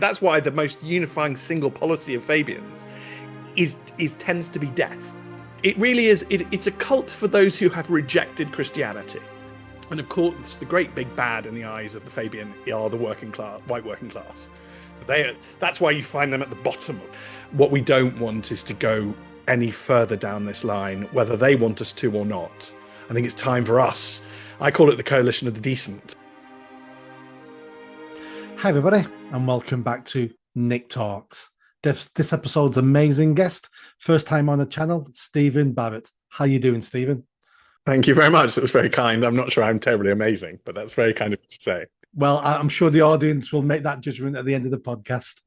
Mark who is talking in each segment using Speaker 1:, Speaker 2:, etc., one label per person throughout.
Speaker 1: That's why the most unifying single policy of Fabians is tends to be death. It really is. It's a cult for those who have rejected Christianity. And of course, the great big bad in the eyes of the Fabian are the working class, white working class. That's why you find them at the bottom. What we don't want is to go any further down this line, whether they want us to or not. I think it's time for us. I call it the coalition of the decent.
Speaker 2: Hi, everybody, and welcome back to Nick Talks. This episode's amazing guest, first time on the channel, Stephen Barrett. How you doing, Stephen?
Speaker 1: Thank you very much. That's very kind. I'm not sure I'm terribly amazing, but that's very kind of you to say.
Speaker 2: Well, I'm sure the audience will make that judgment at the end of the podcast.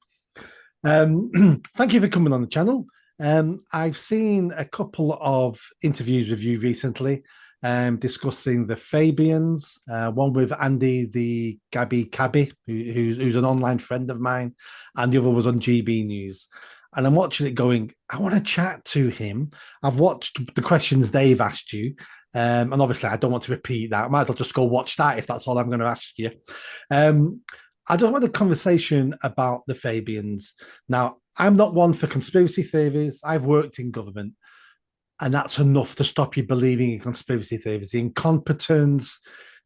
Speaker 2: Thank you for coming on the channel. I've seen a couple of interviews with you recently, discussing the Fabians, one with Andy the Gabby Cabby, who's an online friend of mine, and the other was on GB News. And I'm watching it going, I want to chat to him. I've watched the questions they've asked you. And obviously, I don't want to repeat that. I might as well just go watch that if that's all I'm going to ask you. I just want a conversation about the Fabians. Now, I'm not one for conspiracy theories. I've worked in government, and that's enough to stop you believing in conspiracy theories. The incompetence,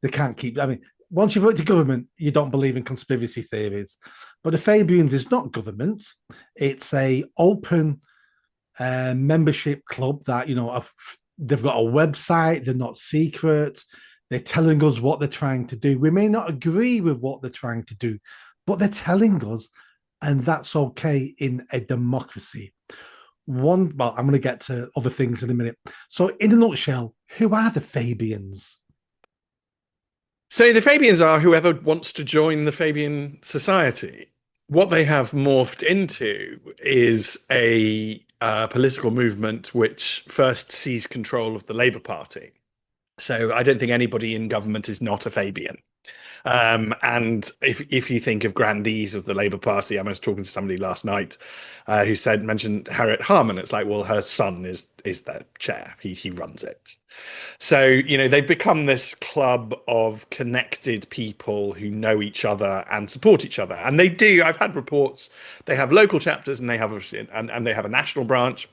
Speaker 2: they can't keep. I mean, once you've worked in government, you don't believe in conspiracy theories. But the Fabians is not government. It's a open membership club that, they've got a website. They're not secret. They're telling us what they're trying to do. We may not agree with what they're trying to do, but they're telling us, and that's okay in a democracy. I'm going to get to other things in a minute. So, in a nutshell, who are the Fabians?
Speaker 1: So the Fabians are whoever wants to join the Fabian Society. What they have morphed into is a political movement which first seized control of the Labour Party. So I don't think anybody in government is not a Fabian. And if you think of grandees of the Labour Party, I was talking to somebody last night who mentioned Harriet Harman. It's like, well, her son is their chair. He runs it. So, they've become this club of connected people who know each other and support each other. And they do. I've had reports. They have local chapters and they have a national branch.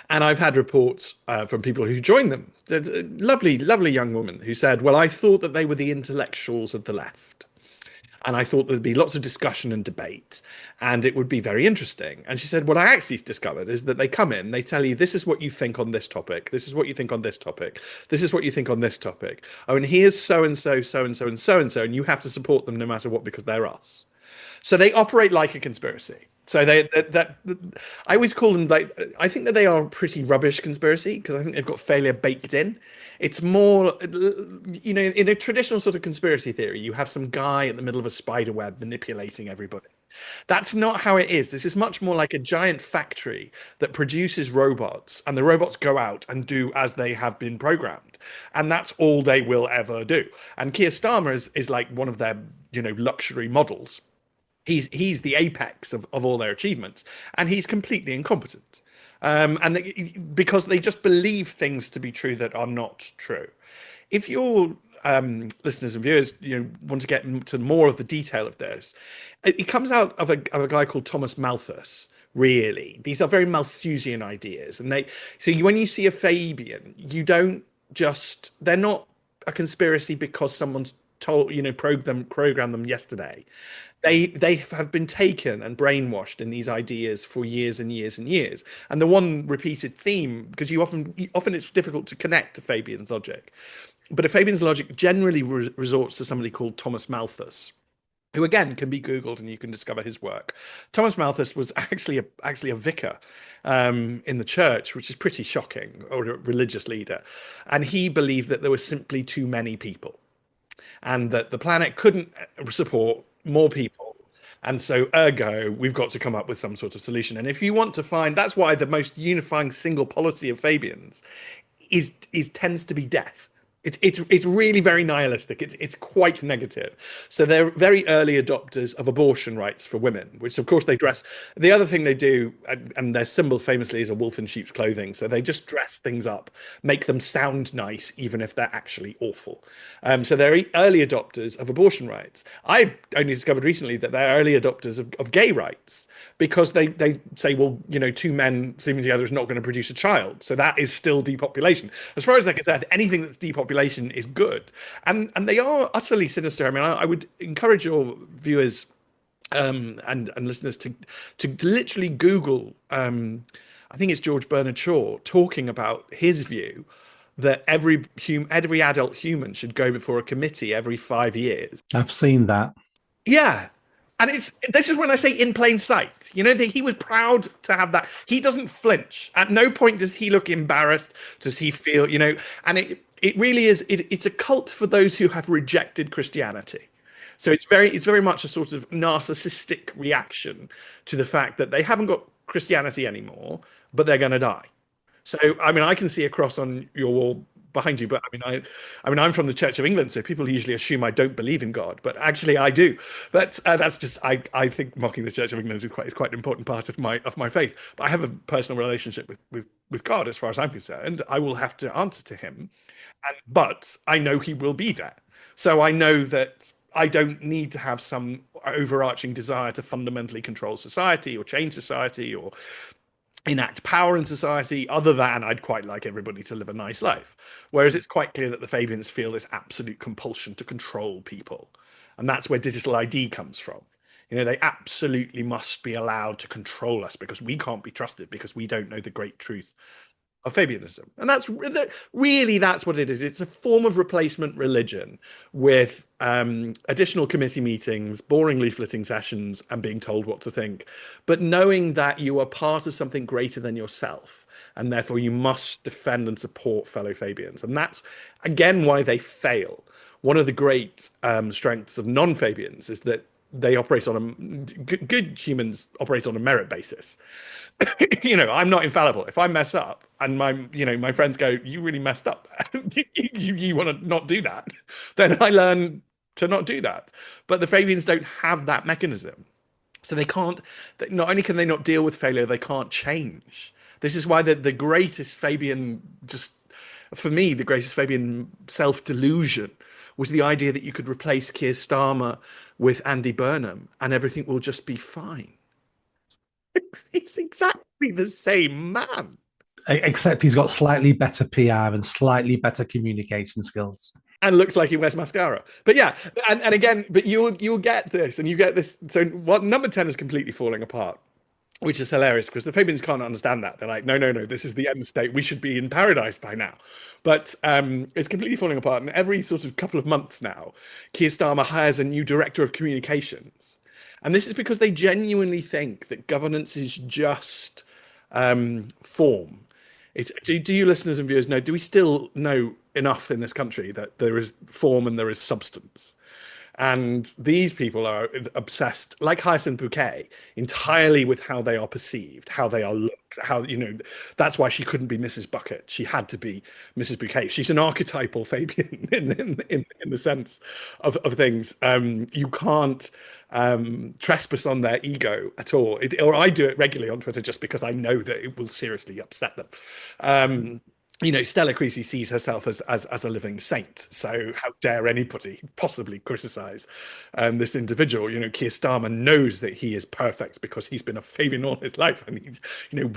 Speaker 1: And I've had reports from people who joined them. There's a lovely, lovely young woman who said, well, I thought that they were the intellectuals of the left. And I thought there'd be lots of discussion and debate, and it would be very interesting. And she said, what I actually discovered is that they come in, they tell you, this is what you think on this topic. This is what you think on this topic. This is what you think on this topic. Oh, and here's so-and-so, so-and-so, and so-and-so, and you have to support them no matter what because they're us. So they operate like a conspiracy. So I always call them I think that they are a pretty rubbish conspiracy because I think they've got failure baked in. It's more, in a traditional sort of conspiracy theory, you have some guy at the middle of a spider web manipulating everybody. That's not how it is. This is much more like a giant factory that produces robots, and the robots go out and do as they have been programmed. And that's all they will ever do. And Keir Starmer is like one of their, luxury models. He's the apex of all their achievements, and he's completely incompetent. Because they just believe things to be true that are not true. If your listeners and viewers want to get into more of the detail of this, it comes out of a guy called Thomas Malthus. Really, these are very Malthusian ideas, and when you see a Fabian, they're not a conspiracy because someone's programmed them yesterday. They have been taken and brainwashed in these ideas for years and years and years. And the one repeated theme, because often it's difficult to connect to Fabian's logic, but a Fabian's logic generally resorts to somebody called Thomas Malthus, who again can be Googled and you can discover his work. Thomas Malthus was actually a vicar in the church, which is pretty shocking, or a religious leader. And he believed that there were simply too many people, and that the planet couldn't support more people. And so ergo, we've got to come up with some sort of solution. And if you want to that's why the most unifying single policy of Fabians tends to be death. It's really very nihilistic. It's quite negative. So they're very early adopters of abortion rights for women, which of course they dress. The other thing they do, and their symbol famously is a wolf in sheep's clothing. So they just dress things up, make them sound nice, even if they're actually awful. So they're early adopters of abortion rights. I only discovered recently that they're early adopters of gay rights because they say, well, two men sleeping together is not going to produce a child. So that is still depopulation. As far as they're concerned, anything that's depopulation is good. And they are utterly sinister. I mean, I would encourage your viewers and listeners to literally Google. I think it's George Bernard Shaw talking about his view that every adult human should go before a committee every 5 years.
Speaker 2: I've seen that.
Speaker 1: Yeah. And this is when I say in plain sight. That he was proud to have that. He doesn't flinch. At no point does he look embarrassed. Does he feel, and it really is, it's a cult for those who have rejected Christianity. So it's very much a sort of narcissistic reaction to the fact that they haven't got Christianity anymore, but they're going to die. So, I mean, I can see a cross on your wall behind you, but I mean, I'm from the Church of England, so people usually assume I don't believe in God, but actually I do. But that's just I think mocking the Church of England is quite an important part of my faith. But I have a personal relationship with God, as far as I'm concerned. I will have to answer to Him, but I know He will be there. So I know that I don't need to have some overarching desire to fundamentally control society or change society or enact power in society, other than I'd quite like everybody to live a nice life. Whereas it's quite clear that the Fabians feel this absolute compulsion to control people. And that's where digital ID comes from. They absolutely must be allowed to control us because we can't be trusted because we don't know the great truth of Fabianism. And that's what it is. It's a form of replacement religion with additional committee meetings, boring leafleting sessions, and being told what to think. But knowing that you are part of something greater than yourself, and therefore you must defend and support fellow Fabians. And that's, again, why they fail. One of the great strengths of non-Fabians is that they operate on good humans operate on a merit basis. I'm not infallible. If I mess up and my friends go, you really messed up, you want to not do that, then I learn to not do that. But the Fabians don't have that mechanism. So they can't, not only can they not deal with failure, they can't change. This is why the greatest Fabian, just for me, the greatest Fabian self-delusion was the idea that you could replace Keir Starmer with Andy Burnham and everything will just be fine. It's exactly the same man.
Speaker 2: Except he's got slightly better PR and slightly better communication skills.
Speaker 1: And looks like he wears mascara. But yeah, and again, but you'll get this, and you get this. So what number 10 is completely falling apart, which is hilarious because the Fabians can't understand that. They're like, no, this is the end state. We should be in paradise by now. But it's completely falling apart. And every sort of couple of months now, Keir Starmer hires a new director of communications. And this is because they genuinely think that governance is just form. Do you listeners and viewers know, do we still know enough in this country that there is form and there is substance? And these people are obsessed, like Hyacinth Bouquet, entirely with how they are perceived, how they are looked, that's why she couldn't be Mrs. Bucket. She had to be Mrs. Bouquet. She's an archetypal Fabian in the sense of things. You can't trespass on their ego at all. Or I do it regularly on Twitter just because I know that it will seriously upset them. Stella Creasy sees herself as a living saint. So how dare anybody possibly criticize this individual? Keir Starmer knows that he is perfect because he's been a Fabian all his life and he's,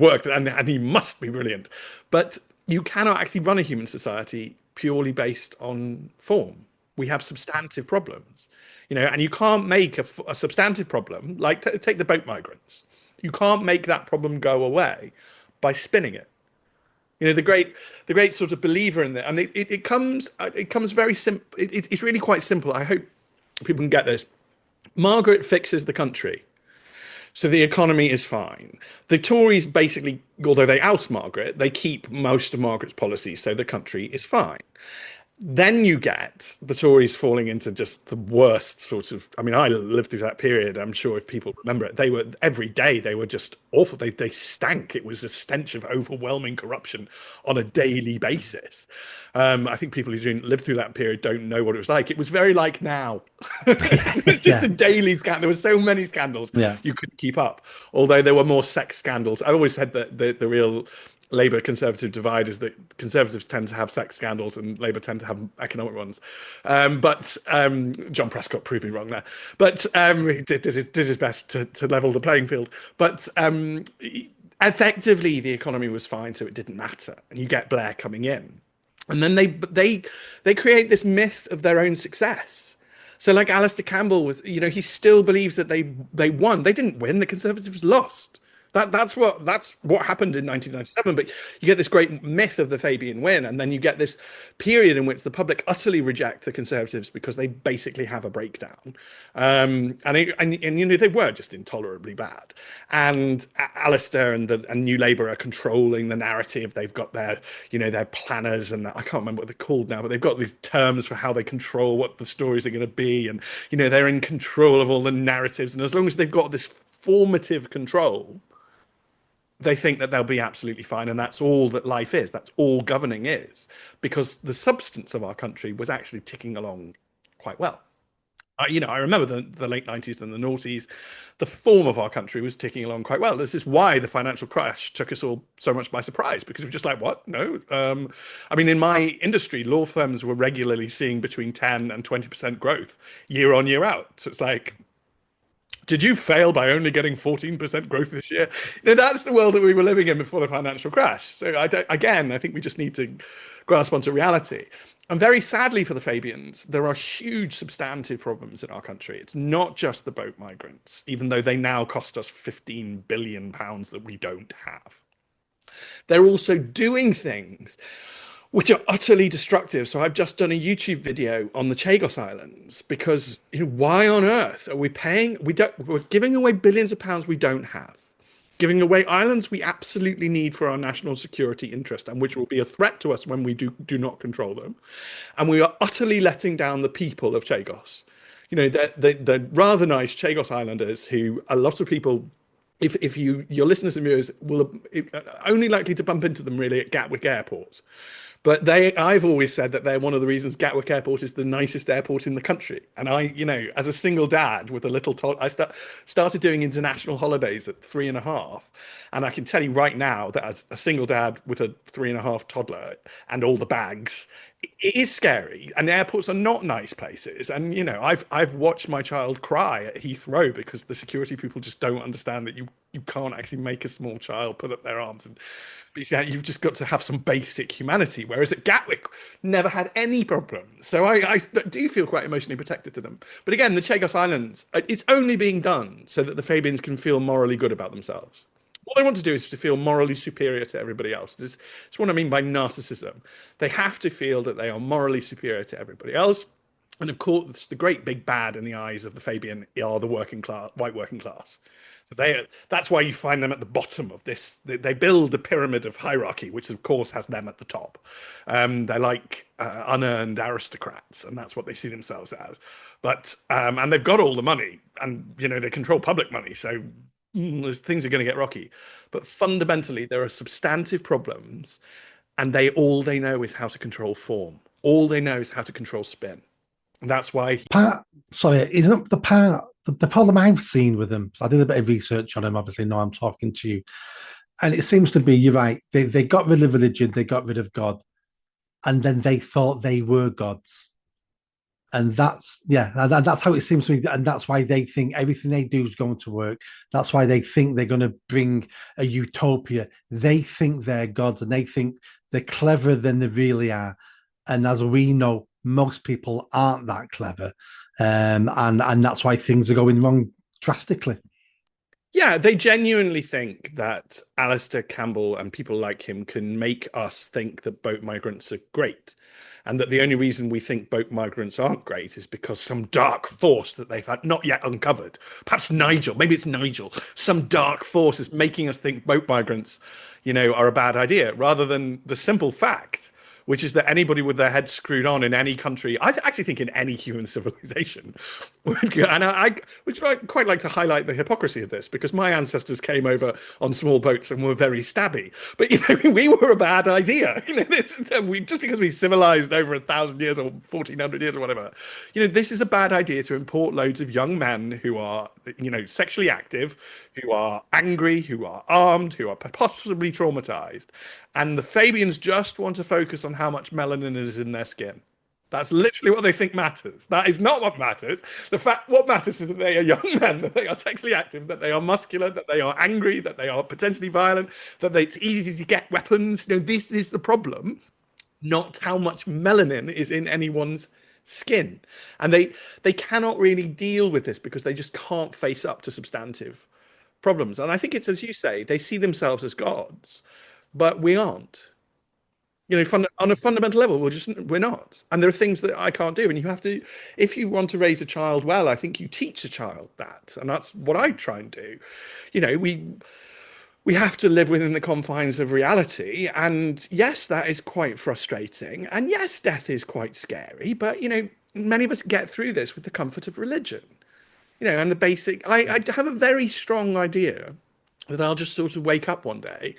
Speaker 1: worked and he must be brilliant. But you cannot actually run a human society purely based on form. We have substantive problems, and you can't make a substantive problem, like take the boat migrants. You can't make that problem go away by spinning it. The great sort of believer in that, and it comes very simple. It's really quite simple. I hope people can get this. Margaret fixes the country, so the economy is fine. The Tories basically, although they oust Margaret, they keep most of Margaret's policies, so the country is fine. Then you get the Tories falling into just the worst sort of. I mean, I lived through that period. I'm sure if people remember it, they were every day they were just awful. They stank. It was a stench of overwhelming corruption on a daily basis. I think people who didn't live through that period don't know what it was like. It was very like now. It was just
Speaker 2: Yeah,
Speaker 1: a daily scandal. There were so many scandals
Speaker 2: yeah.
Speaker 1: you couldn't keep up. Although there were more sex scandals. I always said that the real Labour Conservative divide is that Conservatives tend to have sex scandals and Labour tend to have economic ones. But John Prescott proved me wrong there. But he did his best to level the playing field. But effectively, the economy was fine, so it didn't matter. And you get Blair coming in, and then they create this myth of their own success. So like Alistair Campbell was, he still believes that they won. They didn't win. The Conservatives lost. That's what happened in 1997. But you get this great myth of the Fabian win, and then you get this period in which the public utterly reject the Conservatives because they basically have a breakdown, and they were just intolerably bad. And Alistair and New Labour are controlling the narrative. They've got their planners, and I can't remember what they're called now, but they've got these terms for how they control what the stories are going to be, and they're in control of all the narratives. And as long as they've got this formative control, they think that they'll be absolutely fine, and that's all that life is. That's all governing is, because the substance of our country was actually ticking along quite well. I remember the late 90s and the noughties. The form of our country was ticking along quite well. This is why the financial crash took us all so much by surprise, because we were just like, what? No. I mean, in my industry, law firms were regularly seeing between 10 and 20% growth year on, year out. So it's like, did you fail by only getting 14% growth this year? That's the world that we were living in before the financial crash. So I think we just need to grasp onto reality. And very sadly for the Fabians, there are huge substantive problems in our country. It's not just the boat migrants, even though they now cost us £15 billion that we don't have. They're also doing things which are utterly destructive. So I've just done a YouTube video on the Chagos Islands because why on earth are we paying? We're giving away billions of pounds we don't have, giving away islands we absolutely need for our national security interest and which will be a threat to us when we do not control them, and we are utterly letting down the people of Chagos. The rather nice Chagos Islanders, who a lot of people, if your listeners and viewers will only likely to bump into them really at Gatwick Airport. But I've always said that they're one of the reasons Gatwick Airport is the nicest airport in the country. And as a single dad with a little I started doing international holidays at 3.5. And I can tell you right now that as a single dad with a 3.5 toddler and all the bags, it is scary. And airports are not nice places. And I've watched my child cry at Heathrow because the security people just don't understand that you can't actually make a small child put up their arms and you've just got to have some basic humanity. Whereas at Gatwick, never had any problems. So I do feel quite emotionally protected to them. But again, the Chagos Islands, it's only being done so that the Fabians can feel morally good about themselves. What they want to do is to feel morally superior to everybody else. This is what I mean by narcissism. They have to feel that they are morally superior to everybody else. And of course, the great big bad in the eyes of the Fabian are the white working class. That's why you find them at the bottom of this. They build a pyramid of hierarchy, which of course has them at the top. They're like unearned aristocrats, and that's what they see themselves as. But and they've got all the money, and they control public money, so things are going to get rocky. But fundamentally, there are substantive problems, and all they know is how to control form. All they know is how to control spin. And that's why.
Speaker 2: Isn't the problem I've seen with them? So I did a bit of research on them. Obviously, now I'm talking to you, and it seems to be you're right. They got rid of religion, they got rid of God, and then they thought they were gods. And that's how it seems to me, and that's why they think everything they do is going to work. That's why they think they're going to bring a utopia. They think they're gods, and they think they're cleverer than they really are. And as we know, most people aren't that clever, and that's why things are going wrong drastically.
Speaker 1: Yeah, they genuinely think that Alistair Campbell and people like him can make us think that boat migrants are great. And that the only reason we think boat migrants aren't great is because some dark force that they've had not yet uncovered. Perhaps maybe it's Nigel. Some dark force is making us think boat migrants, are a bad idea, rather than the simple fact, which is that anybody with their head screwed on in any country, I actually think in any human civilization, and I which I quite like to highlight the hypocrisy of this because my ancestors came over on small boats and were very stabby, but we were a bad idea. We just because we civilized over 1,000 years or 1,400 years or whatever, this is a bad idea to import loads of young men who are sexually active, who are angry, who are armed, who are possibly traumatized. And the Fabians just want to focus on how much melanin is in their skin. That's literally what they think matters. That is not what matters. What matters is that they are young men, that they are sexually active, that they are muscular, that they are angry, that they are potentially violent, that it's easy to get weapons. This is the problem, not how much melanin is in anyone's skin. And they cannot really deal with this because they just can't face up to substantive problems. And I think it's as you say, they see themselves as gods, but we aren't. On a fundamental level, we're not. And there are things that I can't do. And you have to, if you want to raise a child well, I think you teach a child that. And that's what I try and do. We have to live within the confines of reality. And yes, that is quite frustrating. And yes, death is quite scary. But, many of us get through this with the comfort of religion. And the basic, I have a very strong idea that I'll just sort of wake up one day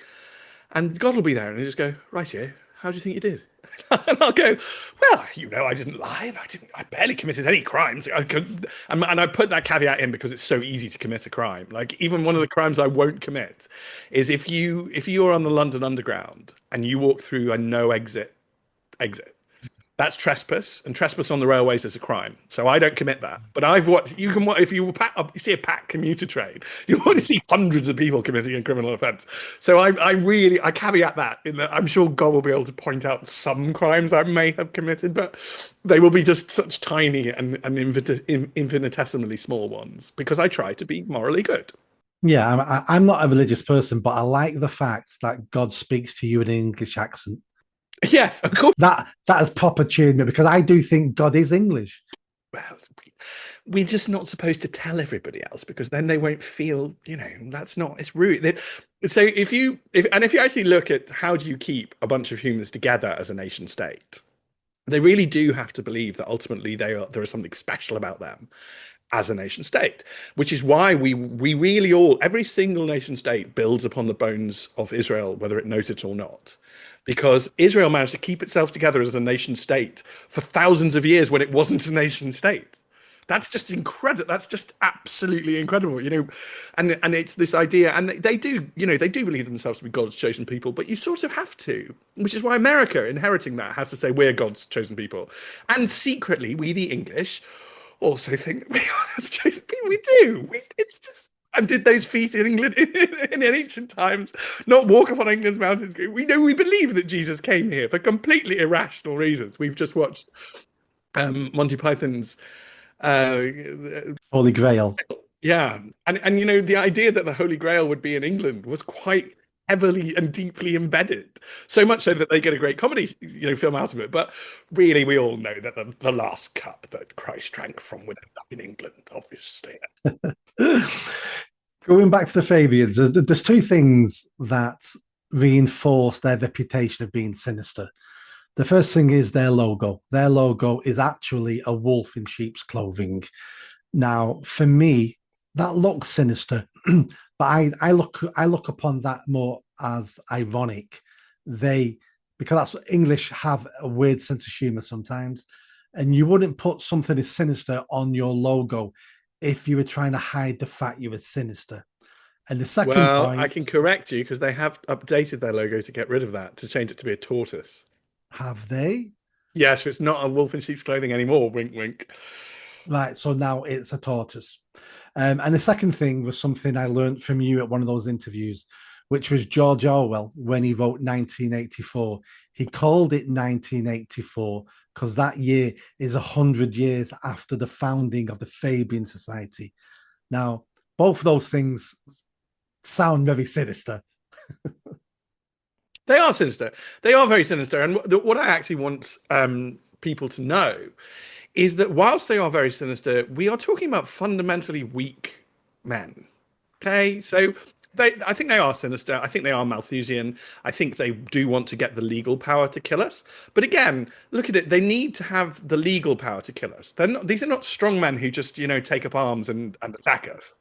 Speaker 1: and God will be there and he'll just go, right here, how do you think you did? And I'll go, well, I didn't lie and I barely committed any crimes. And I put that caveat in because it's so easy to commit a crime. Like even one of the crimes I won't commit is if you are on the London Underground and you walk through a no exit, that's trespass, and trespass on the railways is a crime. So I don't commit that. But I've watched. You can if you see a packed commuter train, you want to see hundreds of people committing a criminal offence. So I caveat that in that I'm sure God will be able to point out some crimes I may have committed, but they will be just such tiny and infinitesimally small ones because I try to be morally good.
Speaker 2: Yeah, I'm not a religious person, but I like the fact that God speaks to you in an English accent.
Speaker 1: Yes, of course.
Speaker 2: That has proper cheered me because I do think God is English.
Speaker 1: Well, we're just not supposed to tell everybody else because then they won't feel, that's not, it's rude. So if you actually look at how do you keep a bunch of humans together as a nation state, they really do have to believe that ultimately there is something special about them as a nation state, which is why we really every single nation state builds upon the bones of Israel, whether it knows it or not. Because Israel managed to keep itself together as a nation state for thousands of years when it wasn't a nation state. That's just incredible. That's just absolutely incredible, and it's this idea, and they do believe themselves to be God's chosen people, but you sort of have to, which is why America, inheriting that, has to say we're God's chosen people, and secretly we, the English, also think we are God's chosen people. We do. It's just. And did those feet in England in ancient times not walk upon England's mountains? We believe that Jesus came here for completely irrational reasons. We've just watched Monty Python's
Speaker 2: Holy Grail.
Speaker 1: yeah, and the idea that the Holy Grail would be in England was quite heavily and deeply embedded. So much so that they get a great comedy film out of it. But really, we all know that the last cup that Christ drank from would end up in England, obviously.
Speaker 2: Going back to the Fabians, there's two things that reinforce their reputation of being sinister. The first thing is their logo. Their logo is actually a wolf in sheep's clothing. Now, for me, that looks sinister, but I look upon that more as ironic. Because that's what English have a weird sense of humor sometimes, and you wouldn't put something as sinister on your logo if you were trying to hide the fact you were sinister. And the second point,
Speaker 1: I can correct you because they have updated their logo to get rid of that, to change it to be a tortoise.
Speaker 2: have they?
Speaker 1: Yeah, so it's not a wolf in sheep's clothing anymore. Wink, wink.
Speaker 2: Right, so now it's a tortoise. And the second thing was something I learned from you at one of those interviews, which was George Orwell when he wrote 1984. He called it 1984 because that year is 100 years after the founding of the Fabian Society. Now, both those things sound very sinister.
Speaker 1: They are sinister. They are very sinister. And what I actually want people to know is that whilst they are very sinister, we are talking about fundamentally weak men. Okay, so I think they are sinister. I think they are Malthusian. I think they do want to get the legal power to kill us. But again, look at it. They need to have the legal power to kill us. They're not, these are not strong men who just, take up arms and attack us.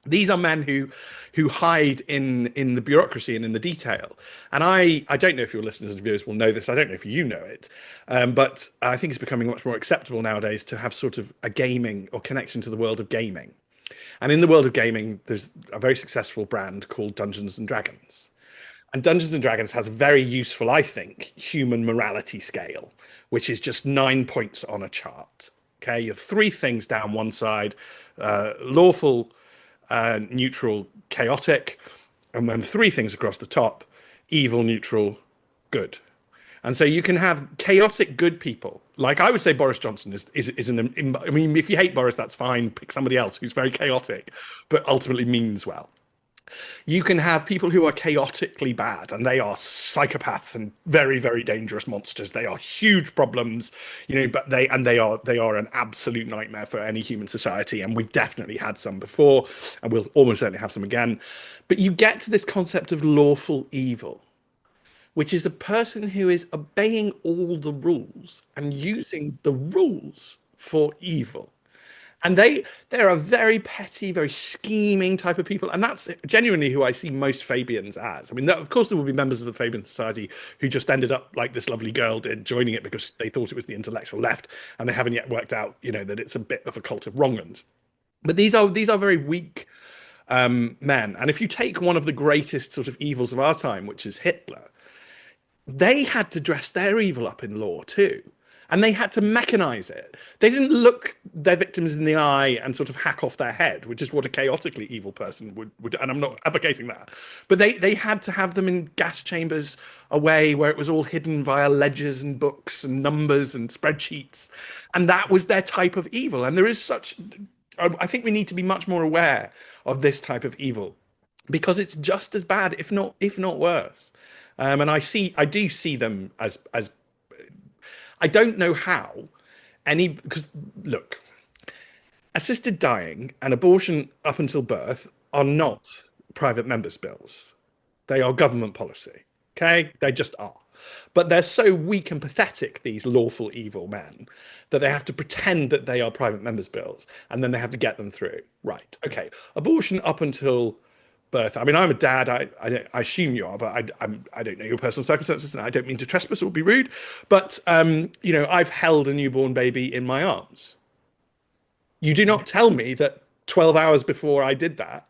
Speaker 1: These are men who hide in the bureaucracy and in the detail. And I don't know if your listeners and viewers will know this. I don't know if you know it, but I think it's becoming much more acceptable nowadays to have sort of a gaming or connection to the world of gaming. And in the world of gaming, there's a very successful brand called Dungeons and Dragons. And Dungeons and Dragons has a very useful, I think, human morality scale, which is just 9 points on a chart. Okay, you have three things down one side: lawful, neutral, chaotic, and then three things across the top: evil, neutral, good. And so you can have chaotic good people. Like I would say Boris Johnson is an, I mean, if you hate Boris, that's fine. Pick somebody else who's very chaotic, but ultimately means well. You can have people who are chaotically bad, and they are psychopaths and very, very dangerous monsters. They are huge problems, but they are an absolute nightmare for any human society. And we've definitely had some before, and we'll almost certainly have some again. But you get to this concept of lawful evil, which is a person who is obeying all the rules and using the rules for evil. And they're a very petty, very scheming type of people, and that's genuinely who I see most Fabians as. I mean, of course, there will be members of the Fabian Society who just ended up like this lovely girl did, joining it because they thought it was the intellectual left, and they haven't yet worked out, that it's a bit of a cult of wrong'uns. But these are very weak men, and if you take one of the greatest sort of evils of our time, which is Hitler, they had to dress their evil up in law too. And they had to mechanize it. They didn't look their victims in the eye and sort of hack off their head, which is what a chaotically evil person would. And I'm not advocating that. But they had to have them in gas chambers away where it was all hidden via ledgers and books and numbers and spreadsheets. And that was their type of evil. And there is such, I think we need to be much more aware of this type of evil because it's just as bad, if not worse. And I do see them as I don't know how because look, assisted dying and abortion up until birth are not private members' bills. They are government policy. Okay, they just are. But they're so weak and pathetic, these lawful evil men, that they have to pretend that they are private members' bills, and then they have to get them through. Right. Okay. Abortion up until birth. I mean, I'm a dad. I assume you are, but I don't know your personal circumstances, and I don't mean to trespass or be rude. But I've held a newborn baby in my arms. You do not tell me that 12 hours before I did that,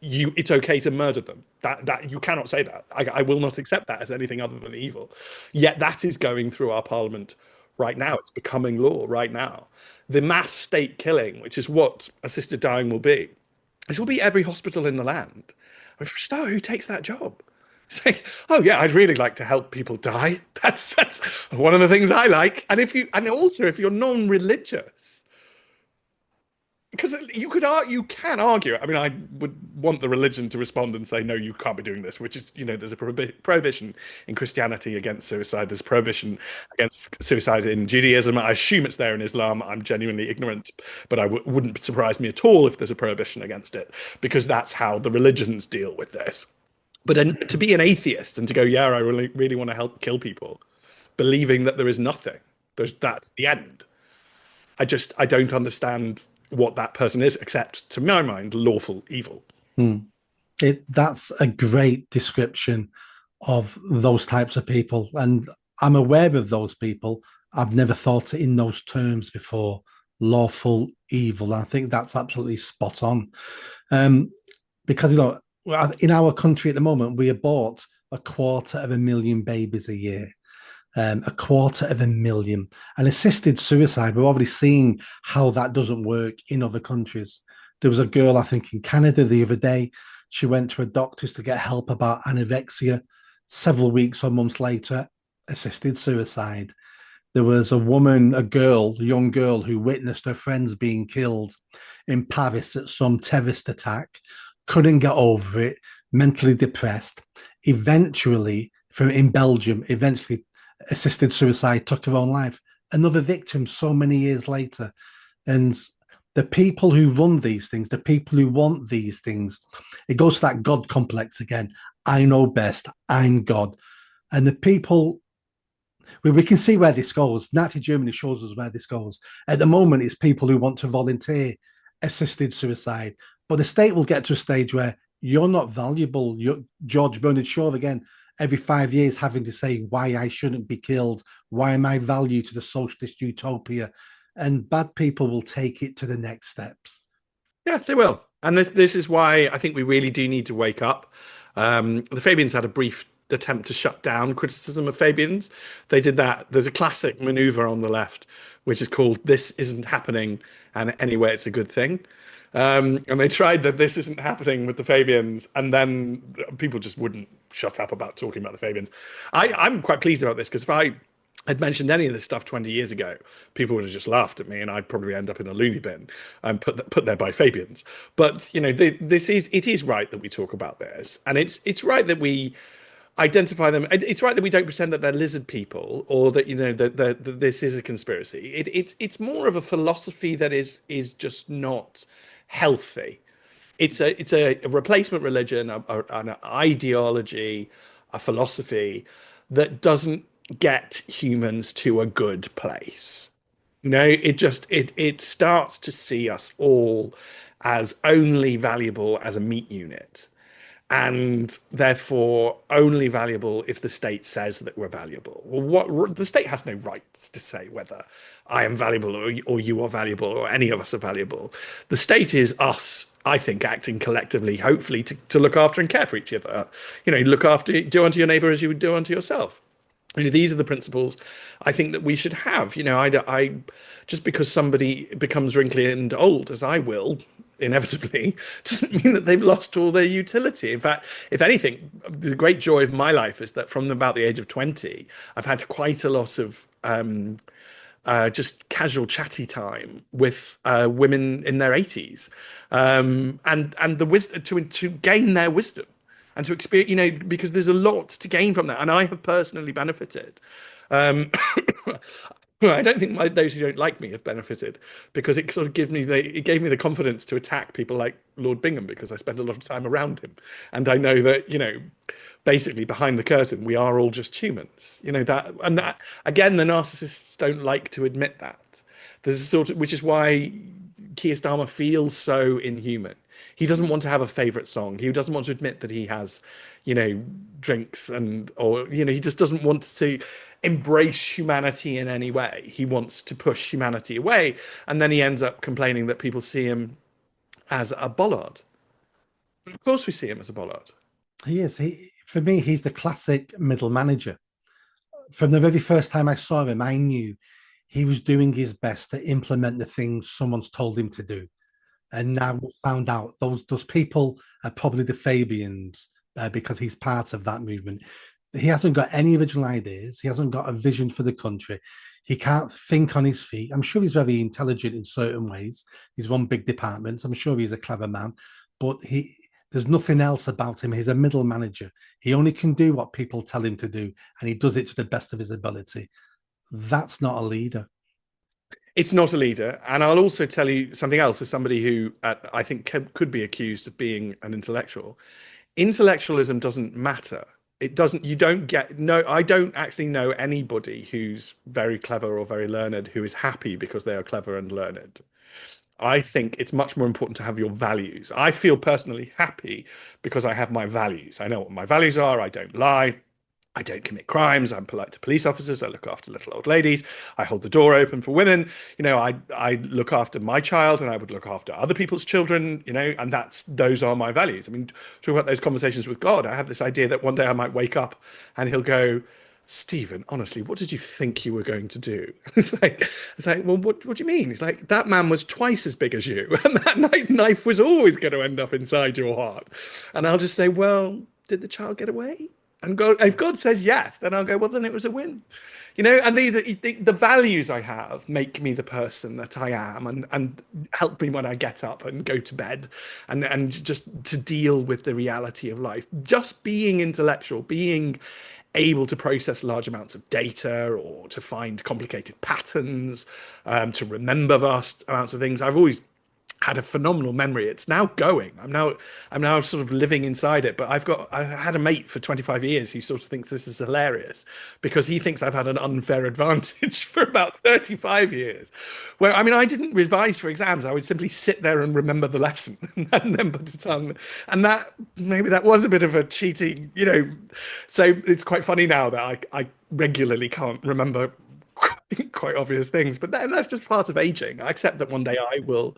Speaker 1: it's okay to murder them. That you cannot say that. I will not accept that as anything other than evil. Yet that is going through our parliament right now. It's becoming law right now. The mass state killing, which is what assisted dying will be. This will be every hospital in the land. I mean, for a start, who takes that job? It's like, oh yeah, I'd really like to help people die. That's one of the things I like. And also if you're non-religious, because you can argue. I mean, I would want the religion to respond and say, no, you can't be doing this, which is, there's a prohibition in Christianity against suicide. There's prohibition against suicide in Judaism. I assume it's there in Islam. I'm genuinely ignorant, but wouldn't surprise me at all if there's a prohibition against it, because that's how the religions deal with this. But to be an atheist and to go, yeah, I really want to help kill people, believing that there is nothing, that's the end. I don't understand what that person is, except to my mind, lawful evil.
Speaker 2: That's a great description of those types of people, and I'm aware of those people. I've never thought it in those terms before. Lawful evil. I think that's absolutely spot on, because in our country at the moment we abort 250,000 babies a year. 250,000. And assisted suicide, we're already seeing how that doesn't work in other countries. There was a girl, I think, in Canada the other day. She went to a doctor's to get help about anorexia. Several weeks or months later, assisted suicide. There was a young girl, who witnessed her friends being killed in Paris at some terrorist attack, couldn't get over it, mentally depressed. Eventually, in Belgium, assisted suicide, took her own life. Another victim so many years later. And the people who run these things, the people who want these things, it goes to that God complex again. I know best. I'm God. And the people, we can see where this goes. Nazi Germany shows us where this goes. At the moment, it's people who want to volunteer assisted suicide. But the state will get to a stage where you're not valuable. You're George Bernard Shaw again, every 5 years having to say why I shouldn't be killed, why am I value to the socialist utopia? And bad people will take it to the next steps.
Speaker 1: Yeah, they will. And this is why I think we really do need to wake up. The Fabians had a brief attempt to shut down criticism of Fabians. They did that. There's a classic maneuver on the left, which is called "This isn't happening," and anyway, it's a good thing. And they tried that this isn't happening with the Fabians, and then people just wouldn't shut up about talking about the Fabians. I'm quite pleased about this because if I had mentioned any of this stuff 20 years ago, people would have just laughed at me, and I'd probably end up in a loony bin and put there by Fabians. But it is right that we talk about this, and it's right that we identify them. It's right that we don't pretend that they're lizard people or that that this is a conspiracy. It's more of a philosophy that is just not healthy. It's a replacement religion, an ideology, a philosophy that doesn't get humans to a good place. It starts to see us all as only valuable as a meat unit, and therefore only valuable if the state says that we're valuable. Well, the state has no rights to say whether I am valuable or you are valuable or any of us are valuable. The state is us, I think, acting collectively, hopefully, to look after and care for each other. Do unto your neighbor as you would do unto yourself. These are the principles I think that we should have. Just because somebody becomes wrinkly and old, as I will inevitably, doesn't mean that they've lost all their utility. In fact, if anything, the great joy of my life is that from about the age of 20, I've had quite a lot of just casual chatty time with women in their 80s, and the wisdom to gain their wisdom and to experience, because there's a lot to gain from that, and I have personally benefited. Um, I don't think those who don't like me have benefited because it sort of it gave me the confidence to attack people like Lord Bingham because I spent a lot of time around him, and I know that basically behind the curtain we are all just humans. That again, the narcissists don't like to admit that. There's a which is why Keir Starmer feels so inhuman. He doesn't want to have a favorite song. He doesn't want to admit that he has, drinks or he just doesn't want to embrace humanity in any way. He wants to push humanity away. And then he ends up complaining that people see him as a bollard. Of course we see him as a bollard.
Speaker 2: He is. For me, he's the classic middle manager. From the very first time I saw him, I knew he was doing his best to implement the things someone's told him to do. And now we found out those people are probably the Fabians because he's part of that movement. He hasn't got any original ideas. He hasn't got a vision for the country. He can't think on his feet. I'm sure he's very intelligent in certain ways. He's run big departments. I'm sure he's a clever man, but there's nothing else about him. He's a middle manager. He only can do what people tell him to do, and he does it to the best of his ability. That's not a leader.
Speaker 1: It's not a leader. And I'll also tell you something else as somebody who I think could be accused of being an intellectual. Intellectualism doesn't matter. It doesn't, you don't get, no, I don't actually know anybody who's very clever or very learned who is happy because they are clever and learned. I think it's much more important to have your values. I feel personally happy because I have my values. I know what my values are. I don't lie. I don't commit crimes. I'm polite to police officers. I look after little old ladies. I hold the door open for women. I look after my child and I would look after other people's children, and those are my values. I mean, talking about those conversations with God, I have this idea that one day I might wake up and he'll go, Stephen, honestly, what did you think you were going to do? It's like, well, what do you mean? It's like, that man was twice as big as you, and that knife was always going to end up inside your heart. And I'll just say, well, did the child get away? And God, if God says yes, then I'll go, well, then it was a win. And the values I have make me the person that I am and help me when I get up and go to bed and just to deal with the reality of life. Just being intellectual, being able to process large amounts of data or to find complicated patterns, to remember vast amounts of things. I've always had a phenomenal memory. It's now going. I'm now sort of living inside it. But I had a mate for 25 years who sort of thinks this is hilarious because he thinks I've had an unfair advantage for about 35 years. Where I mean, I didn't revise for exams. I would simply sit there and remember the lesson and then put it on. And that maybe that was a bit of a cheating, you know. So it's quite funny now that I regularly can't remember quite obvious things, but that's just part of aging. I accept that one day I will,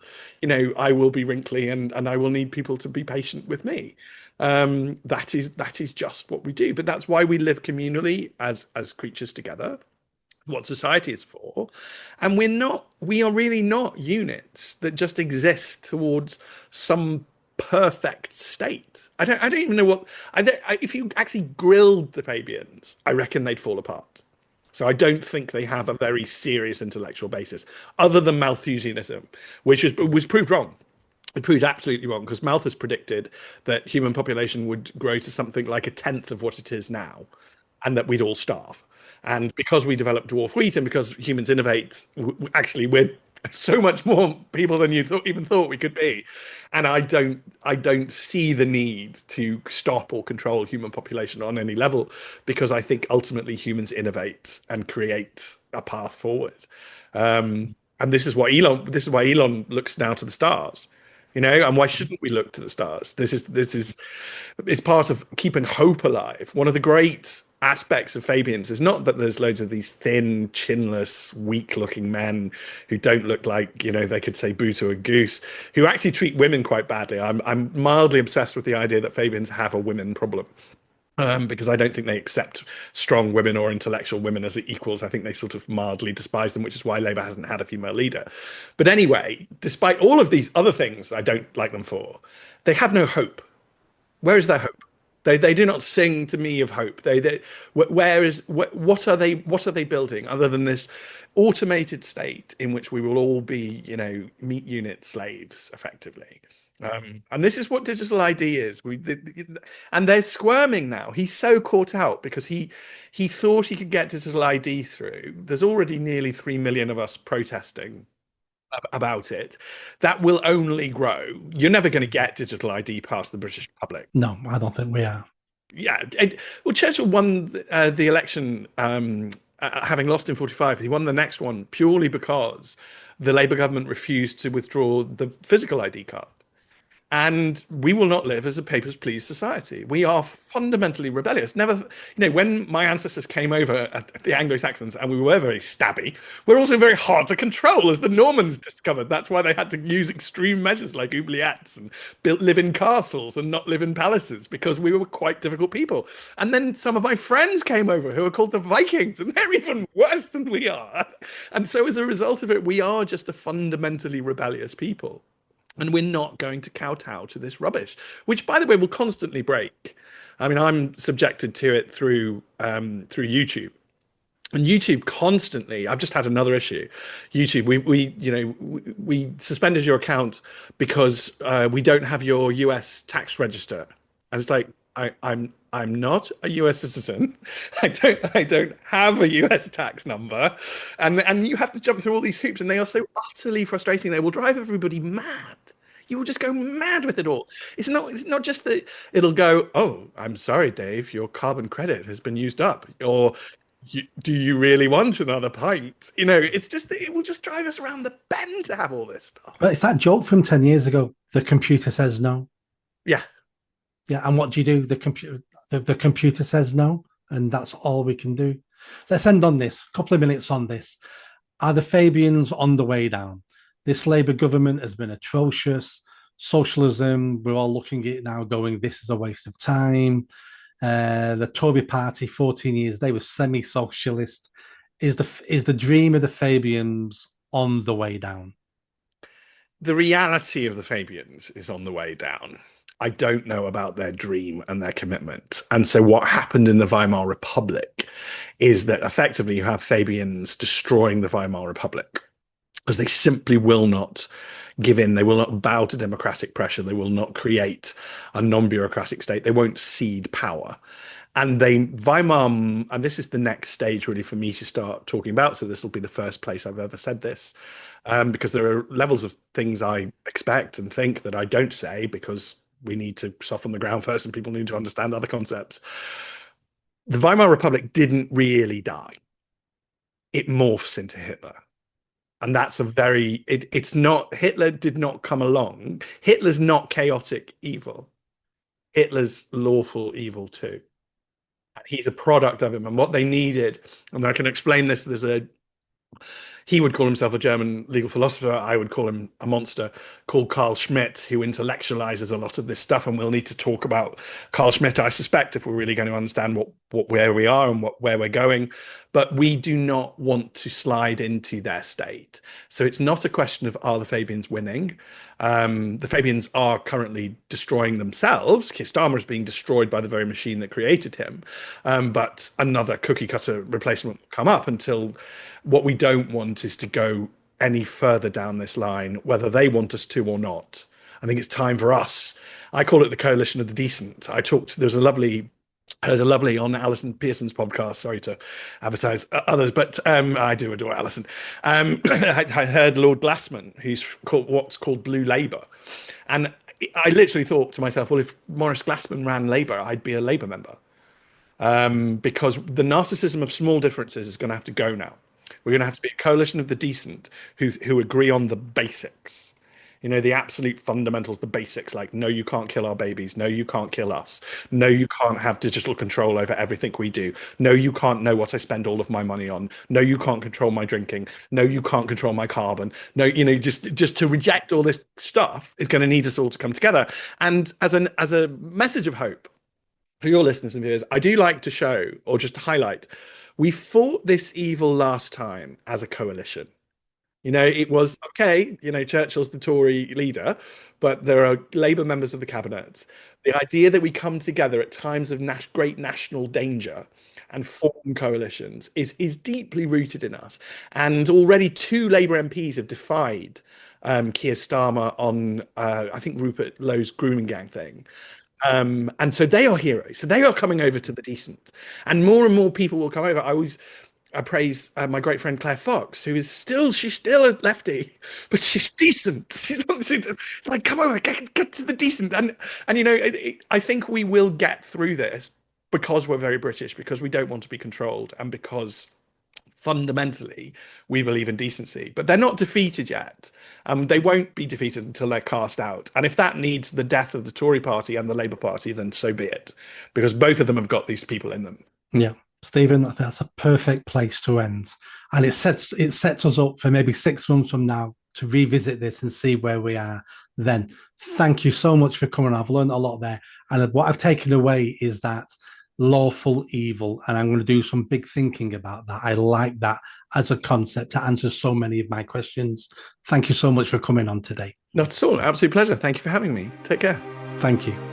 Speaker 1: I will be wrinkly and I will need people to be patient with me. That is just what we do. But that's why we live communally as creatures together. What society is for, and we are really not units that just exist towards some perfect state. I don't even know what if you actually grilled the Fabians, I reckon they'd fall apart. So I don't think they have a very serious intellectual basis, other than Malthusianism, which was proved wrong. It proved absolutely wrong because Malthus predicted that human population would grow to something like a tenth of what it is now, and that we'd all starve. And because we develop dwarf wheat, and because humans innovate, actually we're so much more people than you even thought we could be. And I don't see the need to stop or control human population on any level, because I think ultimately humans innovate and create a path forward. And this is why Elon looks now to the stars. And why shouldn't we look to the stars? This is it's part of keeping hope alive. One of the great aspects of Fabians is not that there's loads of these thin, chinless, weak-looking men who don't look like, they could say boo to a goose, who actually treat women quite badly. I'm mildly obsessed with the idea that Fabians have a women problem. Because I don't think they accept strong women or intellectual women as equals. I think they sort of mildly despise them, which is why Labour hasn't had a female leader. But anyway, despite all of these other things I don't like them for, they have no hope. Where is their hope? They do not sing to me of hope. Where is what are they building other than this automated state in which we will all be, meat unit slaves effectively. And this is what digital ID is. And they're squirming now. He's so caught out because he thought he could get digital ID through. There's already nearly 3 million of us protesting about it. That will only grow. You're never going to get digital ID past the British public.
Speaker 2: No, I don't think we are.
Speaker 1: Yeah. Well, Churchill won the election, having lost in 45. He won the next one purely because the Labour government refused to withdraw the physical ID card. And we will not live as a papers, please society. We are fundamentally rebellious. Never, when my ancestors came over, the Anglo-Saxons, and we were very stabby, we're also very hard to control, as the Normans discovered. That's why they had to use extreme measures like oubliettes and live in castles and not live in palaces, because we were quite difficult people. And then some of my friends came over who are called the Vikings, and they're even worse than we are. And so as a result of it, we are just a fundamentally rebellious people. And we're not going to kowtow to this rubbish, which, by the way, will constantly break. I mean, I'm subjected to it through YouTube, and YouTube constantly. I've just had another issue. YouTube, we suspended your account because we don't have your US tax register, and it's like I'm not a US citizen. I don't have a US tax number, and you have to jump through all these hoops, and they are so utterly frustrating. They will drive everybody mad. You will just go mad with it all. It's not just that it'll go, oh, I'm sorry, Dave, your carbon credit has been used up, or do you really want another pint? It's just that it will just drive us around the bend to have all this stuff.
Speaker 2: But it's that joke from 10 years ago. The computer says no.
Speaker 1: Yeah.
Speaker 2: Yeah. And what do? The computer says no. And that's all we can do. Let's end on this. A couple of minutes on this. Are the Fabians on the way down? This Labour government has been atrocious. Socialism, we're all looking at it now going, this is a waste of time. The Tory party, 14 years, they were semi-socialist. Is the dream of the Fabians on the way down?
Speaker 1: The reality of the Fabians is on the way down. I don't know about their dream and their commitment. And so what happened in the Weimar Republic is that effectively you have Fabians destroying the Weimar Republic, because they simply will not give in. They will not bow to democratic pressure. They will not create a non-bureaucratic state. They won't cede power. And they Weimar, and this is the next stage really for me to start talking about. So this will be the first place I've ever said this, because there are levels of things I expect and think that I don't say because we need to soften the ground first, and people need to understand other concepts. The Weimar Republic didn't really die; it morphs into Hitler. And that's a very, it's not, Hitler did not come along. Hitler's not chaotic evil. Hitler's lawful evil too. He's a product of him. And what they needed, and I can explain this, he would call himself a German legal philosopher. I would call him a monster called Carl Schmitt, who intellectualizes a lot of this stuff. And we'll need to talk about Carl Schmitt, I suspect, if we're really going to understand where we are and where we're going. But we do not want to slide into their state. So it's not a question of are the Fabians winning. The Fabians are currently destroying themselves. Keir Starmer is being destroyed by the very machine that created him. But another cookie cutter replacement will come up until what we don't want is to go any further down this line, whether they want us to or not. I think it's time for us. I call it the coalition of the decent. There's a lovely on Alison Pearson's podcast. Sorry to advertise others, but I do adore Alison. I heard Lord Glassman, who's called what's called Blue Labour, and I literally thought to myself, well, if Maurice Glassman ran Labour, I'd be a Labour member, because the narcissism of small differences is going to have to go now. We're going to have to be a coalition of the decent who agree on the basics. The absolute fundamentals, the basics, like, no, you can't kill our babies. No, you can't kill us. No, you can't have digital control over everything we do. No, you can't know what I spend all of my money on. No, you can't control my drinking. No, you can't control my carbon. No, just to reject all this stuff is going to need us all to come together. And as a message of hope for your listeners and viewers, I do like to show, or just to highlight, we fought this evil last time as a coalition. It was okay. Churchill's the Tory leader, but there are Labour members of the cabinet. The idea that we come together at times of great national danger and form coalitions is deeply rooted in us. And already 2 Labour MPs have defied Keir Starmer on, I think, Rupert Lowe's grooming gang thing. And so they are heroes. So they are coming over to the decent, and more people will come over. I praise my great friend Claire Fox, she's still a lefty, but she's decent. She's like, come over, get to the decent. And I think we will get through this because we're very British, because we don't want to be controlled, and because fundamentally we believe in decency. But they're not defeated yet. They won't be defeated until they're cast out. And if that needs the death of the Tory party and the Labour Party, then so be it, because both of them have got these people in them.
Speaker 2: Yeah. Stephen, I think that's a perfect place to end. And it sets us up for maybe 6 months from now to revisit this and see where we are then. Thank you so much for coming. I've learned a lot there. And what I've taken away is that lawful evil. And I'm going to do some big thinking about that. I like that as a concept to answer so many of my questions. Thank you so much for coming on today.
Speaker 1: Not at all. Absolute pleasure. Thank you for having me. Take care.
Speaker 2: Thank you.